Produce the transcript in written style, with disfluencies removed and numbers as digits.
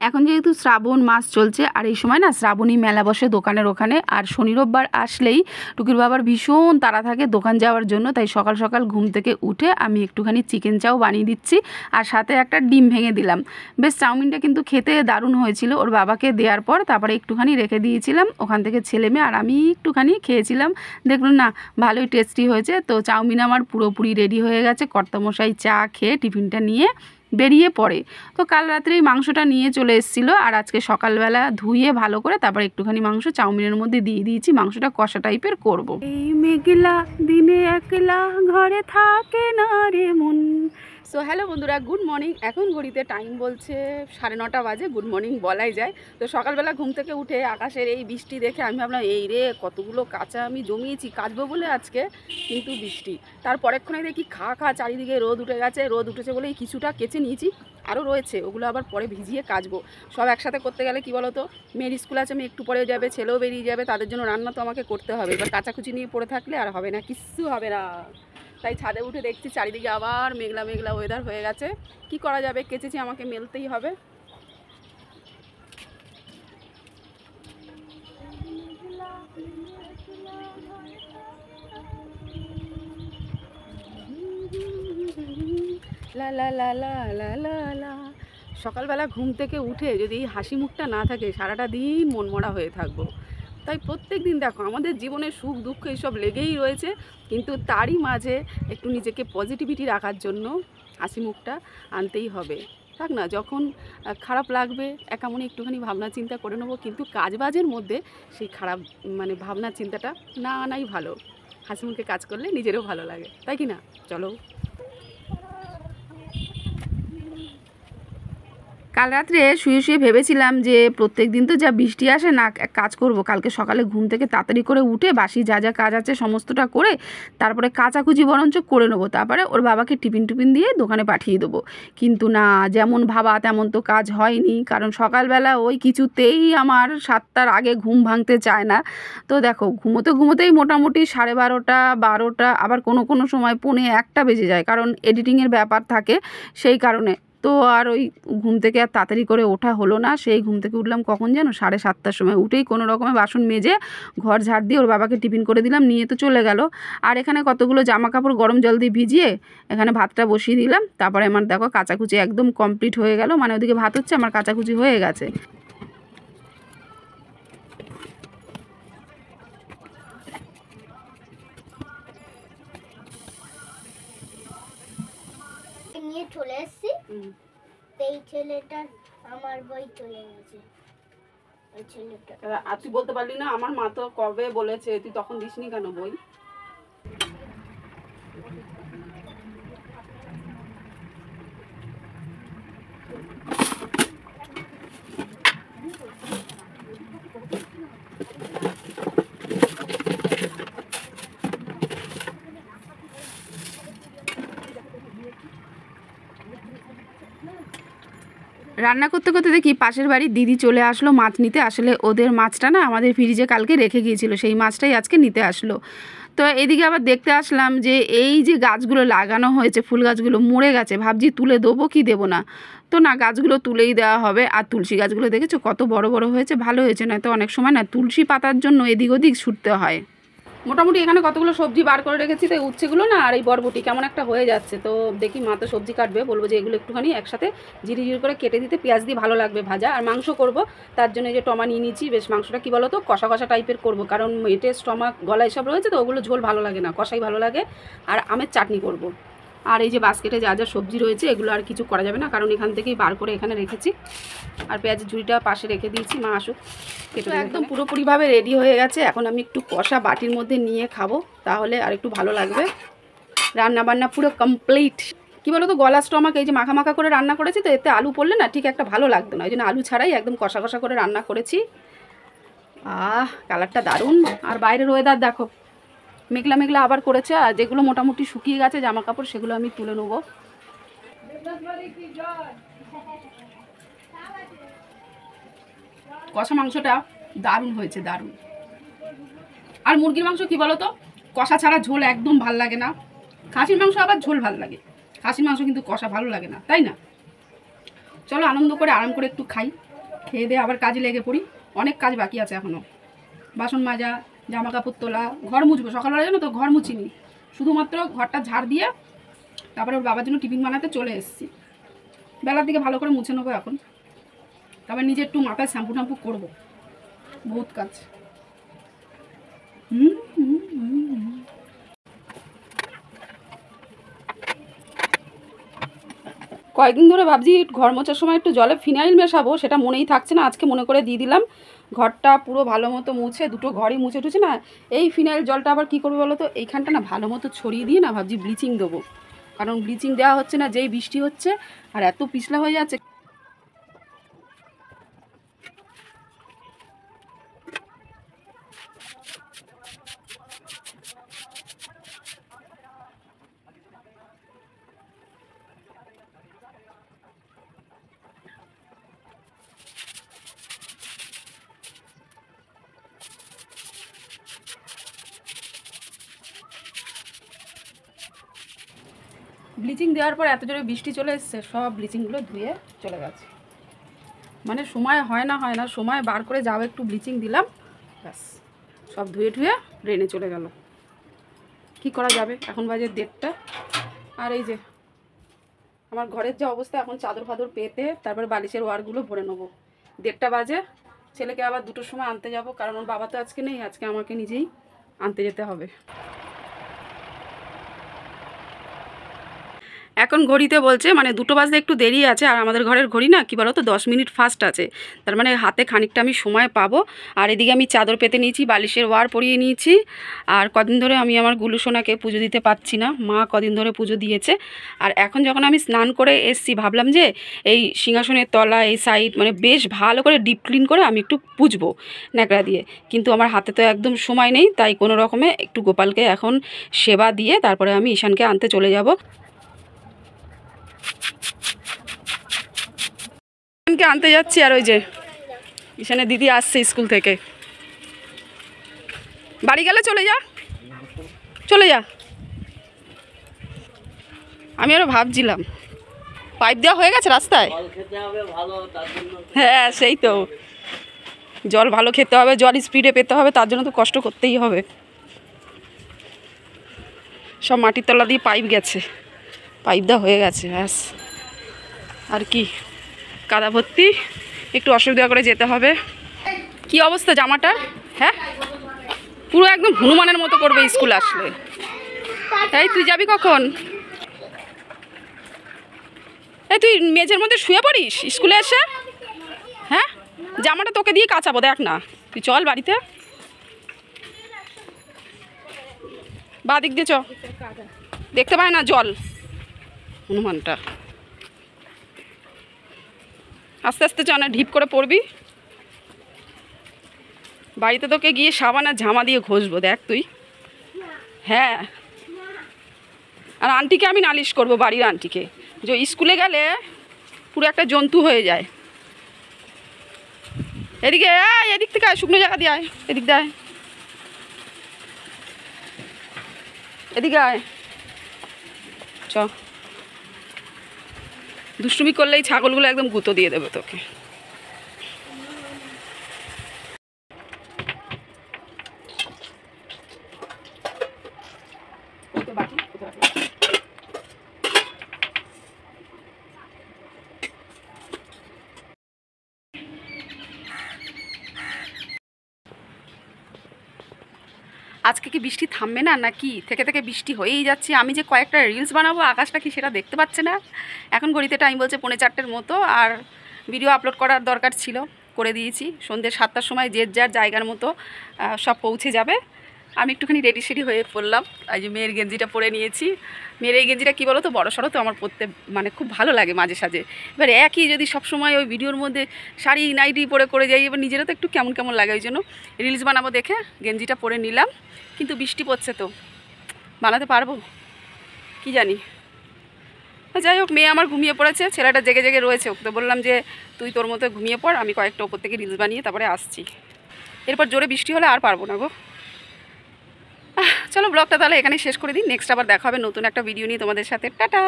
এখন যেহেতু শ্রাবণ মাস চলছে আর এই সময় না শ্রাবণী মেলা বসে দোকানের ওখানে, আর শনি রোববার আসলেই টুকির বাবার ভীষণ তাড়া থাকে দোকান যাওয়ার জন্য। তাই সকাল সকাল ঘুম থেকে উঠে আমি একটুখানি চিকেন চাও বানিয়ে দিচ্ছি আর সাথে একটা ডিম ভেঙে দিলাম। বেশ চাউমিনটা কিন্তু খেতে দারুণ হয়েছিল। ওর বাবাকে দেওয়ার পর তারপরে একটুখানি রেখে দিয়েছিলাম, ওখান থেকে ছেলে মেয়ে আর আমি একটুখানি খেয়েছিলাম। দেখুন না ভালোই টেস্টি হয়েছে। তো চাউমিন আমার পুরোপুরি রেডি হয়ে গেছে। কর্তামশাই চা খেয়ে টিফিনটা নিয়ে বেরিয়ে পড়ে। তো কাল রাত্রেই মাংসটা নিয়ে চলে এসেছিলো আর আজকে সকালবেলা ধুয়ে ভালো করে তারপর একটুখানি মাংস চাউমিনের মধ্যে দিয়ে দিয়েছি। মাংসটা কষা টাইপের করব। এই মেঘলা দিনে একলা ঘরে থাকে না রে মন। সো হ্যালো বন্ধুরা, গুড মর্নিং। এখন ঘড়িতে টাইম বলছে 9:30 বাজে। গুড মর্নিং বলাই যায়। তো সকালবেলা ঘুম থেকে উঠে আকাশের এই বৃষ্টি দেখে আমি ভাবলাম এই রে কতগুলো কাঁচা আমি জমিয়েছি কাচবো বলে আজকে, কিন্তু বৃষ্টি। তারপরেক্ষণে দেখি খা চারিদিকে রোদ উঠে গেছে। রোদ উঠেছে বলেই কিছুটা কেচে নিয়েছি, আরও রয়েছে ওগুলো আবার পরে ভিজিয়ে কাচবো। সব একসাথে করতে গেলে কি বলো তো, মেয়ের স্কুল আছে, মেয়ে একটু পরে যাবে, ছেলেও বেরিয়ে যাবে, তাদের জন্য রান্না তো আমাকে করতে হবে। এবার কাচাকুচি নিয়ে পড়ে থাকলে আর হবে না, কিচ্ছু হবে না। তাই ছাদে উঠে দেখছি চারিদিকে আবার মেঘলা মেঘলা ওয়েদার হয়ে গেছে। কি করা যাবে, কেচেছি, আমাকে মেলতেই হবে। লা লা লা লা লা লা লা। সকালবেলা ঘুম থেকে উঠে যদি হাসি মুখটা না থাকে সারাটা দিন মনমরা হয়ে থাকবো। তাই প্রত্যেক দিন দেখো আমাদের জীবনে সুখ দুঃখ এইসব লেগেই রয়েছে, কিন্তু তারই মাঝে একটু নিজেকে পজিটিভিটি রাখার জন্য হাসি মুখটা আনতেই হবে। থাক না, যখন খারাপ লাগবে একামনি একটুখানি ভাবনা চিন্তা করে নেবো, কিন্তু কাজবাজের মধ্যে সেই খারাপ ভাবনা চিন্তাটা না আনাই ভালো। হাসি মুখে কাজ করলে নিজেরও ভালো লাগে, তাই কি না? চলো। কাল রাত্রে শুয়ে শুয়ে ভেবেছিলাম যে প্রত্যেক দিন তো যা বৃষ্টি আসে না, এক কাজ করব, কালকে সকালে ঘুম থেকে তাড়াতাড়ি করে উঠে বাসি যা যা কাজ আছে সমস্তটা করে তারপরে কাচাকুচি বরঞ্চ করে নেবো, তারপরে ওর বাবাকে টিফিন দিয়ে দোকানে পাঠিয়ে দেবো। কিন্তু না, যেমন ভাবা তেমন তো কাজ হয়নি, কারণ সকালবেলা ওই কিছুতেই আমার 7টার আগে ঘুম ভাঙতে চায় না। তো দেখো ঘুমোতেই মোটামুটি 12:30 12টা, আবার কোনো সময় 1:45 বেজে যায়, কারণ এডিটিংয়ের ব্যাপার থাকে সেই কারণে। তো আর ওই ঘুম থেকে আর তাড়াতাড়ি করে ওঠা হলো না। সেই ঘুম থেকে উঠলাম কখন যেন 7:30টার সময়। উঠেই কোনো রকমে বাসন মেজে ঘর ঝাড় দিয়ে ওর বাবাকে টিফিন করে দিলাম, নিয়ে তো চলে গেল। আর এখানে কতগুলো জামা কাপড় গরম জল দিয়ে ভিজিয়ে এখানে ভাতটা বসিয়ে দিলাম। তারপরে আমার দেখো কাচাকুচি একদম কমপ্লিট হয়ে গেল, মানে ওদিকে ভাত হচ্ছে, আমার কাচাকুচি হয়ে গেছে। নিয়ে চলে এসেছি, এই ছেলেটার আমার বই চলে গেছে। ওই ছেলেটা আর তুই বলতে পারলি না আমার মা তো কবে বলেছে, তুই তখন দিসনি কেন বই? রান্না করতে করতে দেখি পাশের বাড়ির দিদি চলে আসলো মাছ নিতে। আসলে ওদের মাছটা না আমাদের ফ্রিজে কালকে রেখে গিয়েছিল, সেই মাছটাই আজকে নিতে আসলো। তো এদিকে আবার দেখতে আসলাম যে এই যে গাছগুলো লাগানো হয়েছে, ফুল গাছগুলো মরে গেছে। ভাবছি তুলে দেবো কি দেবো না, তো না, গাছগুলো তুলেই দেওয়া হবে। আর তুলসী গাছগুলো দেখেছো কত বড় বড় হয়েছে, ভালো হয়েছে। না তো অনেক সময় না তুলসী পাতার জন্য এদিক ওদিক ছুটতে হয়। মোটামুটি এখানে কতগুলো সবজি বার করে রেখেছি, তো উচ্ছেগুলো না আর এই বরবটি কেমন একটা হয়ে যাচ্ছে। তো দেখি মা তো সবজি কাটবে, বলবো যে এগুলো একটুখানি একসাথে জিরি করে কেটে দিতে, পেঁয়াজ দিয়ে ভালো লাগবে ভাজা। আর মাংস করব, তার জন্য যে টমা নিয়ে নিয়েছি। বেশ মাংসটা কী বলো তো, কষা টাইপের করব, কারণ এটে স্টমাক গলা এসব রয়েছে, তো ওগুলো ঝোল ভালো লাগে না, কষাই ভালো লাগে। আর আমের চাটনি করব। আর এই যে বাস্কেটে যা যা সবজি রয়েছে এগুলো আর কিছু করা যাবে না, কারণ এখান থেকেই বার করে এখানে রেখেছি। আর পেঁয়াজের ঝুড়িটা পাশে রেখে দিয়েছি, মা আসুক কেটে। একদম পুরোপুরিভাবে রেডি হয়ে গেছে। এখন আমি একটু কষা বাটির মধ্যে নিয়ে খাবো, তাহলে আর একটু ভালো লাগবে। রান্না বান্না পুরো কমপ্লিট। কী বলো তো, গলা স্টমাক এই যে মাখা করে রান্না করেছি, তো এতে আলু পড়লে না ঠিক একটা ভালো লাগতো না, ওই জন্য আলু ছাড়াই একদম কষা করে রান্না করেছি। কালারটা দারুণ। আর বাইরের ওয়েদার দেখো, মেঘলা আবার করেছে। আর যেগুলো মোটামুটি শুকিয়ে গেছে জামা কাপড়, সেগুলো আমি তুলে নেবো। কষা মাংসটা দারুণ হয়েছে, দারুণ। আর মুরগির মাংস কি বলো তো, কষা ছাড়া ঝোল একদম ভাল লাগে না। খাসির মাংস আবার ঝোল ভাল লাগে, খাসির মাংস কিন্তু কষা ভালো লাগে না, তাই না? চলো আনন্দ করে আরাম করে একটু খাই। খেয়ে দিয়ে আবার কাজে লেগে পড়ি। অনেক কাজ বাকি আছে এখনও, বাসন মাজা, জামা কাপড় তোলা, ঘর মুছবো। সকালবেলা জানো তো ঘর মুছিনি, শুধুমাত্র ঘরটা ঝাড় দিয়ে তারপরে ওর বাবার জন্য টিফিন বানাতে চলে এসেছি। বেলার দিকে ভালো করে মুছে নেবো এখন, তারপর নিজে একটু মাথায় শ্যাম্পু ট্যাম্পু করবো, বহুত কাজ। কয়েকদিন ধরে ভাবছি ঘর মোছার সময় একটু জলে ফিনাইল মেশাবো, সেটা মনেই থাকছে না। আজকে মনে করে দিয়ে দিলাম। ঘরটা পুরো ভালো মতো মুছে, দুটো ঘরই মুছে টুছে না, এই ফিনাইল জলটা আবার কী করবো বলো তো, এইখানটা না ভালো মতো ছড়িয়ে দিয়ে না ভাবছি ব্লিচিং দেবো। কারণ ব্লিচিং দেওয়া হচ্ছে না, যেই বৃষ্টি হচ্ছে আর এত পিছলা হয়ে যাচ্ছে। ব্লিচিং দেওয়ার পর এত জোরে বৃষ্টি চলে এসছে, সব ব্লিচিংগুলো ধুয়ে চলে গেছে। মানে সময় হয় না, সময় বার করে যাও একটু ব্লিচিং দিলাম, ব্যাস সব ধুয়ে ধুয়ে ড্রেনে চলে গেল। কি করা যাবে, এখন বাজে 1:30। আর এই যে আমার ঘরের যে অবস্থা, এখন চাদর ফাদর পেতে তারপরে বালিশের ওয়ারগুলো ভরে নেবো। 1:30 বাজে। ছেলেকে আবার 2টোর সময় আনতে যাব, কারণ ওর বাবা তো আজকে নেই, আজকে আমাকে নিজেই আনতে যেতে হবে। এখন ঘড়িতে বলছে মানে 2টো বাজতে একটু দেরি আছে। আর আমাদের ঘরের ঘড়ি না কি বলো তো 10 মিনিট ফাস্ট আছে, তার মানে হাতে খানিকটা আমি সময় পাবো। আর এদিকে আমি চাদর পেতে নিয়েছি, বালিশের ওয়ার পরিয়ে নিয়েছি। আর কদিন ধরে আমি আমার গুলুসোনাকে পুজো দিতে পারছি না, মা কদিন ধরে পুজো দিয়েছে। আর এখন যখন আমি স্নান করে এসছি, ভাবলাম যে এই সিংহাসনের তলা, এই সাইড মানে বেশ ভালো করে ডিপ ক্লিন করে আমি একটু পুজবো ন্যাকড়া দিয়ে। কিন্তু আমার হাতে তো একদম সময় নেই, তাই কোনো রকমে একটু গোপালকে এখন সেবা দিয়ে তারপরে আমি ঈশানকে আনতে চলে যাব। ঈশানকে আনতে যাচ্ছি। আর ওই যে ঈশানের দিদি আসছে স্কুল থেকে। বাড়ি গেলে চলে যা, চলে যা। আমি আরও ভাবছিলাম পাইপ দেওয়া হয়ে গেছে রাস্তায়। হ্যাঁ সেই তো, জল ভালো খেতে হবে, জল স্পিডে পেতে হবে, তার জন্য তো কষ্ট করতেই হবে। সব মাটির তলা দিয়ে পাইপ গেছে, পাইপ দেওয়া হয়ে গেছে, ব্যাস। আর কি, কাদা ভর্তি, একটু অসুবিধা করে যেতে হবে। কি অবস্থা জামাটার? হ্যাঁ পুরো একদম হনুমানের মতো করবে স্কুল আসলে। এই তুই যাবি কখন? এই তুই মেঝের মধ্যে শুয়ে পড়িস স্কুলে এসে? হ্যাঁ জামাটা তোকে দিয়ে কাচাবো, দেখ না, তুই চল বাড়িতে। বাদিক দিয়ে চ, দেখতে পায় না জল হনুমানটা। আস্তে আস্তে চ, না ঢিপ করে পড়বি। বাড়িতে তোকে গিয়ে সাবান আর ঝামা দিয়ে ঘষবো, দেখ তুই। হ্যাঁ আর আন্টিকে আমি নালিশ করবো, বাড়ির আন্টিকে, যে স্কুলে গেলে পুরো একটা জন্তু হয়ে যায়। এদিকে আয়, এদিক থেকে আয়, শুকনো জায়গা দিয়ে আয়, এদিক দিয়ে আয়, এদিকে আয়, চ। দুষ্টুমি করলেই ছাগলগুলো একদম গুঁতো দিয়ে দেবে তোকে। আজকে কি বৃষ্টি থামবে না নাকি? থেকে থেকে বৃষ্টি হয়েই যাচ্ছে। আমি যে কয়েকটা রিলস বানাবো, আকাশটা কি সেটা দেখতে পাচ্ছে না। এখন ঘড়িতে টাইম বলছে 3:45-এর মতো। আর ভিডিও আপলোড করার দরকার ছিল, করে দিয়েছি। সন্ধ্যে 7টার সময় যে যার জায়গার মতো সব পৌঁছে যাবে। আমি একটুখানি রেডি সেডি হয়ে পড়লাম। এই যে মেয়ের গেঞ্জিটা পরে নিয়েছি। মেয়ের এই গেঞ্জিটা কী বলো তো, বড়ো সড়ো তো আমার পরতে মানে খুব ভালো লাগে মাঝে সাঝে। এবার একই যদি সব সময় ওই ভিডিওর মধ্যে শাড়ি নাইটি পরে করে যাই, এবার নিজেরও তো একটু কেমন কেমন লাগে। ওই জন্য রিলস বানাবো দেখে গেঞ্জিটা পরে নিলাম। কিন্তু বৃষ্টি পড়ছে তো, বানাতে পারবো কি জানি। যাই হোক, মেয়ে আমার ঘুমিয়ে পড়েছে, ছেলেটা জেগে জেগে রয়েছে। ওকে তো বললাম যে তুই তোর মতো ঘুমিয়ে পড়, আমি কয়েকটা ওপর থেকে রিলস বানিয়ে তারপরে আসছি। এরপর জোরে বৃষ্টি হলে আর পারবো না গো। চলো ব্লগটা তাহলে এখানে শেষ করে দিই। নেক্সট আবার দেখা হবে নতুন একটা ভিডিও নিয়ে তোমাদের সাথে। টাটা।